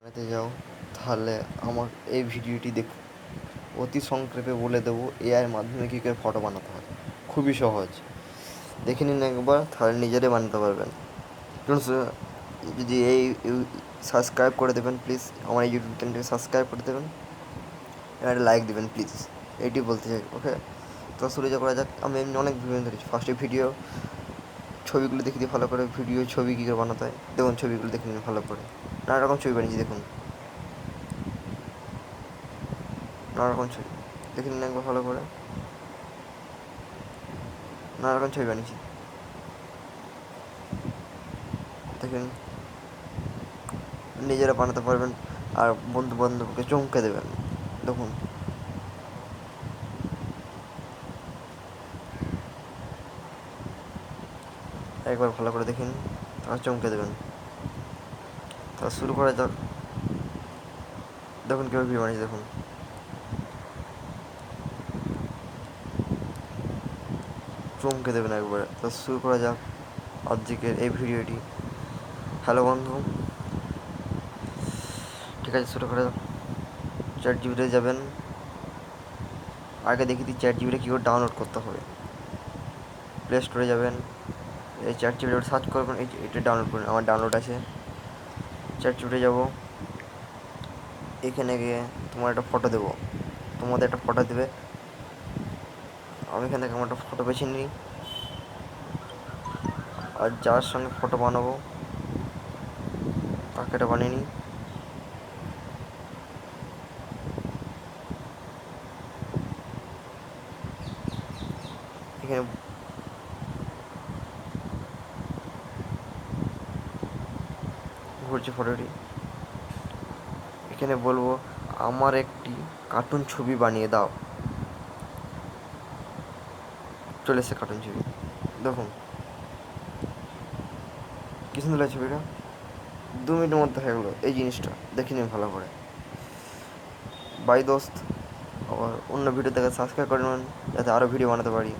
বানাতে যাও তাহলে আমার এই ভিডিওটি দেখুন। অতি সংক্ষেপে বলে দেবো এআইয়ের মাধ্যমে কী করে ফটো বানাতে হয়। খুবই সহজ, দেখে নিন একবার, তাহলে নিজেরাই বানাতে পারবেন। যদি এই সাবস্ক্রাইব করে দেবেন প্লিজ, আমার এই ইউটিউব চ্যানেলটিকে সাবস্ক্রাইব করে দেবেন, একটা লাইক দেবেন প্লিজ, এইটি বলতে চাই। ওকে, তো শুরু করা যাক। আমি এমনি অনেক ভিডিও ধরেছি। ফার্স্টে ভিডিও ছবিগুলো দেখে দিই ভালো করে, ভিডিও ছবি কী করে বানাতে হয় দেখুন। ছবিগুলো দেখে নিন ভালো করে, নানা রকম ছবি বানিয়েছি দেখুন, নানা রকম ছবি দেখে নিন একবার ভালো করে, নানা রকম ছবি বানিয়েছি দেখুন। নিজেরা বানাতে পারবেন আর বন্ধু বান্ধবকে চমকে দেবেন দেখুন। একবার ভালো করে দেখুন, আর চমকে দেবেন। তা শুরু করা যাক। দেখুন কীভাবে ভিডিও বানিয়েছি দেখুন, চমকে দেবেন একবারে। তা শুরু করা যাক আজকের এই ভিডিওটি। হ্যালো বন্ধু, ঠিক আছে শুরু করা যাক। চ্যাট জিপিতে যাবেন, আগে দেখি দিই চ্যাট জিপিটা কী করে ডাউনলোড করতে হবে। প্লে স্টোরে যাবেন, এই চ্যাট জিপিটা সার্চ করবেন, এটা ডাউনলোড করুন। আমার ডাউনলোড আছে। চ্যাট জিপিতে যাবো, এখানে গিয়ে তোমার একটা ফটো দেবো, তোমাদের একটা ফটো দেবে। আমি এখান থেকে আমার একটা ফটো বেছে নিই, আর যার সঙ্গে ফটো বানাবো তাকে এটা বানিয়ে নিই। এখানে ঘুরছে ফটোটি, এখানে বলবো আমার একটি কার্টুন ছবি বানিয়ে দাও। চলে এসেছে কার্টুন ছবি দেখুন, কি সুন্দর লাগে ছবিটা। 2 মিনিটের মধ্যে হয়ে গেলো এই জিনিসটা, দেখে নিন ভালো করে। বাই দোস্ত, আবার অন্য ভিডিও দেখে সাবস্ক্রাইব করে নেবেন যাতে আরও ভিডিও বানাতে পারি।